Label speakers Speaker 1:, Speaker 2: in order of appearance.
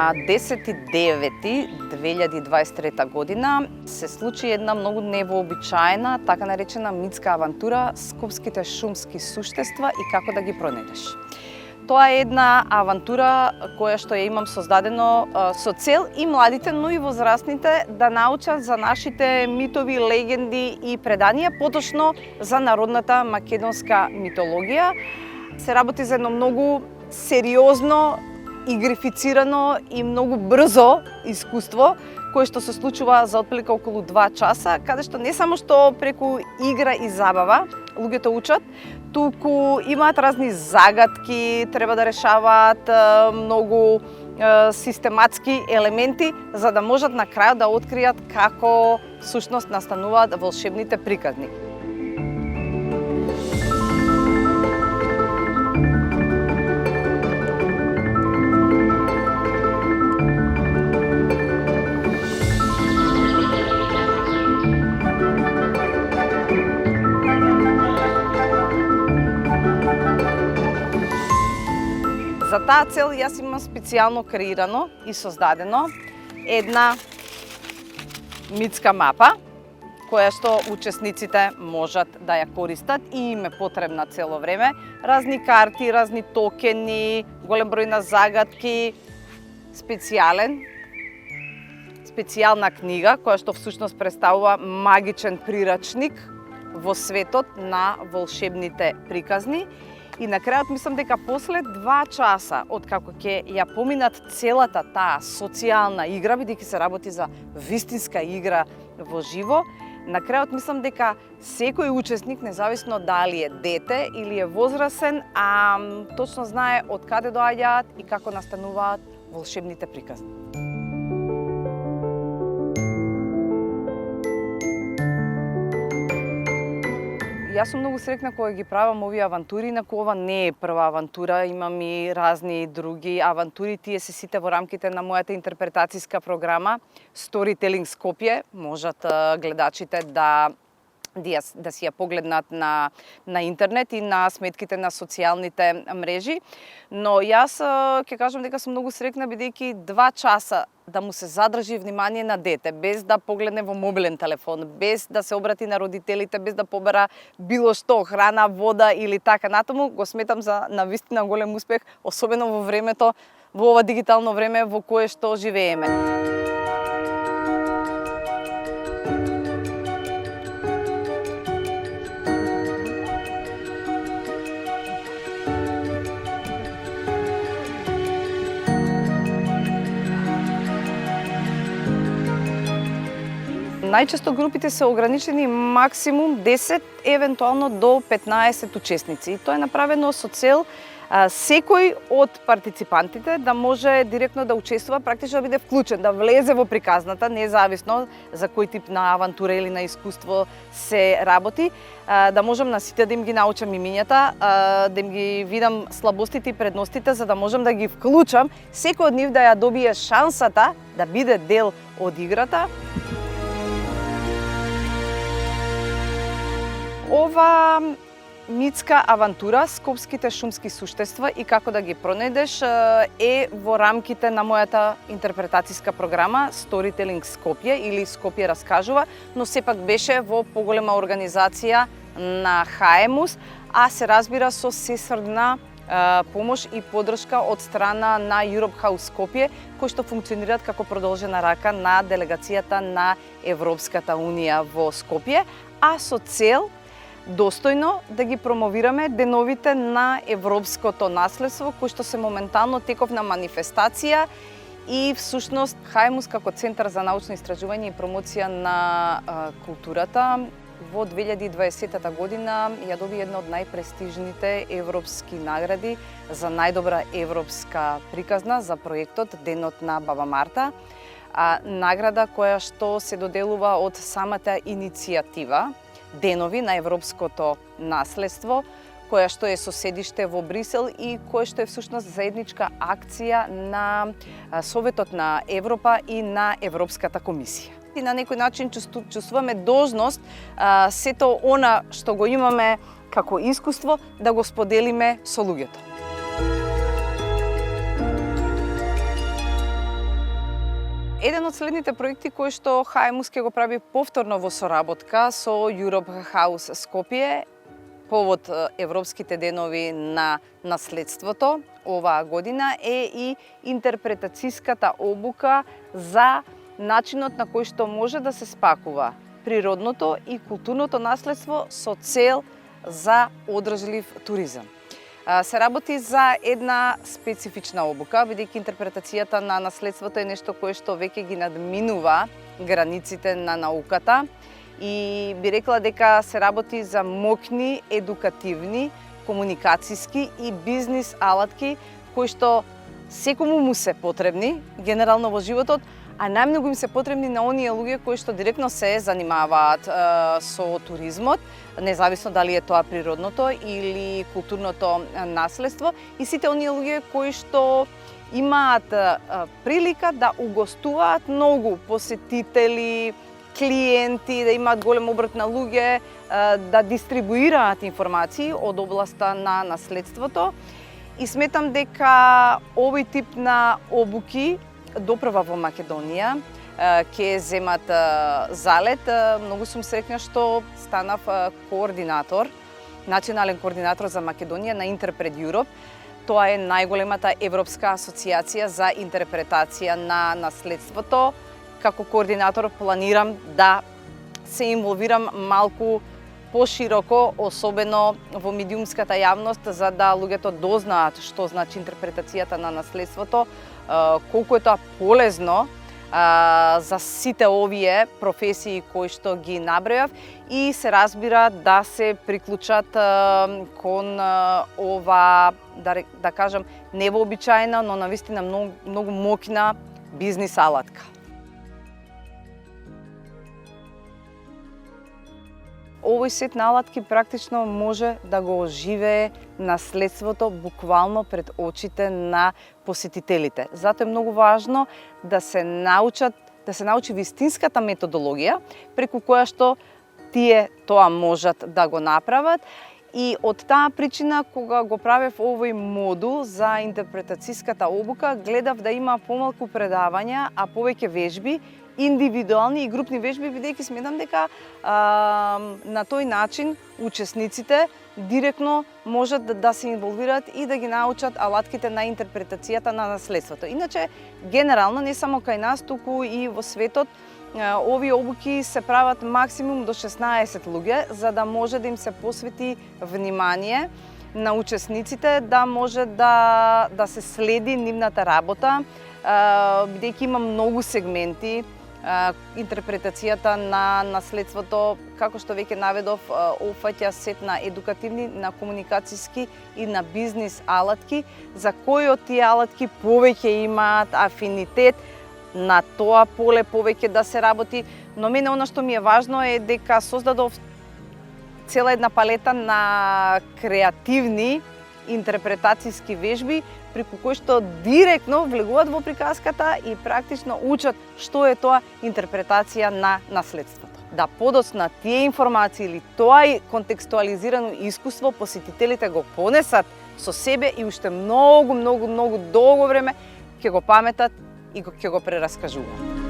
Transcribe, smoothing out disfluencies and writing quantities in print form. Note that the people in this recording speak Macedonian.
Speaker 1: На 10.9.2023 година се случи една многу невообичаена, така наречена митска авантура Скопските шумски суштества и како да ги пронајдеш. Тоа е една авантура која што ја имам создадено со цел и младите, но и возрастните да научат за нашите митови, легенди и преданија, поточно за народната македонска митологија. Се работи за едно многу сериозно, игрифицирано и многу брзо искуство, кое што се случува за отприлика околу 2 часа, каде што не само што преку игра и забава луѓето учат, туку имаат разни загадки, треба да решаваат многу систематски елементи, за да можат на крајот да откријат како всушност настануваат волшебните приказни. За таа цел јас имам специјално креирано и создадено една митска мапа, која што учесниците можат да ја користат и им е потребна цело време. Разни карти, разни токени, голем број на загадки, специјална книга, која што всушност представува магичен прирачник во светот на волшебните приказни. И на крајот мислам дека после 2 часа од како ќе ја поминат целата таа социјална игра, бидејќи се работи за вистинска игра во живо, на крајот мислам дека секој учесник, независно дали е дете или е возрасен, точно знае од каде доаѓаат и како настануваат волшебните приказни. Јас сум многу среќна кога ги правам овие авантури, инаку ова не е прва авантура, имам и разни други авантури, тие се сите во рамките на мојата интерпретацијска програма Storytelling Skopje. Можат гледачите да си ја погледнат на интернет и на сметките на социјалните мрежи. Но јас ќе кажам дека сум многу среќна бидејќи 2 часа да му се задржи внимание на дете, без да погледне во мобилен телефон, без да се обрати на родителите, без да побара било што, храна, вода или така натаму, го сметам за навистина голем успех, особено во времето, во ова дигитално време во кое што живееме. Најчесто групите се ограничени максимум 10, евентуално до 15 учесници. И тоа е направено со цел секој од партиципантите да може директно да учествува, практично да биде вклучен, да влезе во приказната, независно за кој тип на авантура или на искуство се работи, да можам на сите да им ги научам имињата, да им ги видам слабостите и предностите, за да можам да ги вклучам, секој од нив да ја добие шансата да биде дел од играта. Ова митска авантура Скопските шумски суштества и како да ги пронајдеш е во рамките на мојата интерпретацијска програма Storytelling Skopje или Скопје раскажува, но сепак беше во поголема организација на ХАЕМУС, а се разбира со сестрна помош и поддршка од страна на Europe House Skopje, кои што функционираат како продолжена рака на делегацијата на Европската унија во Скопје, а со цел достојно да ги промовираме деновите на европското наследство, кои што се моментално теков на манифестација и всушност ХАЕМУС како Центар за научно истражување и промоција на културата во 2020 година ја доби една од најпрестижните европски награди за најдобра европска приказна за проектот Денот на Баба Марта. Награда која што се доделува од самата иницијатива Денови на европското наследство, која што е со седиште во Брисел и која што е всушност заедничка акција на Советот на Европа и на Европската комисија. И на некој начин чувствуваме должност сето она што го имаме како искуство да го споделиме со луѓето. Еден од следните проекти кои што ХМУС ќе го прави повторно во соработка со Europe House Скопје повод Европските денови на наследството оваа година е и интерпретацијската обука за начинот на кој што може да се спакува природното и културното наследство со цел за одржлив туризам. Се работи за една специфична обука, бидејќи интерпретацијата на наследството е нешто кое што веќе ги надминува границите на науката и би рекла дека се работи за моќни, едукативни, комуникацијски и бизнис алатки кои што секому му се потребни генерално во животот, а најмногу им се потребни на оние луѓе кои што директно се занимаваат со туризмот, независно дали е тоа природното или културното наследство, и сите оние луѓе кои што имаат прилика да угостуваат многу посетители, клиенти, да имаат голем обрт на луѓе, да дистрибуираат информации од областа на наследството. И сметам дека овој тип на обуки допрва во Македонија, ќе земат залет. Многу сум среќна што станав координатор, национален координатор за Македонија на Interpret Europe. Тоа е најголемата европска асоциација за интерпретација на наследството. Како координатор планирам да се инволвирам малку пошироко, особено во медиумската јавност, за да луѓето дознаат што значи интерпретацијата на наследството, колку е тоа полезно за сите овие професии кои што ги набројав, и се разбира да се приклучат кон ова, да кажам, невообичаена, но навистина многу моќна бизнис алатка. Овој сет на алатки практично може да го оживее наследството буквално пред очите на посетителите. Затоа е многу важно да се научи вистинската методологија преку која што тие тоа можат да го направат. И од таа причина, кога го правев овој модул за интерпретацијската обука, гледав да има помалку предавања, а повеќе вежби, индивидуални и групни вежби, бидејќи сметам дека на тој начин учесниците директно можат да се инволвираат и да ги научат алатките на интерпретацијата на наследството. Иначе, генерално, не само кај нас, туку и во светот, овие обуки се прават максимум до 16 луѓе, за да може да им се посвети внимание на учесниците, да може да се следи нивната работа, бидејќи има многу сегменти. Интерпретацијата на наследството, како што веќе наведов, опфаќа сет на едукативни, на комуникацијски и на бизнис алатки, за кои од тие алатки повеќе имаат афинитет на тоа поле повеќе да се работи. Но мене она што ми е важно е дека создадов цела една палета на креативни интерпретацијски вежби, преку кои што директно влегуваат во приказката и практично учат што е тоа интерпретација на наследството. Да подоцна тие информации или тоа контекстуализирано искуство посетителите го понесат со себе и уште многу долго време ќе го паметат и ќе го прераскажуваат.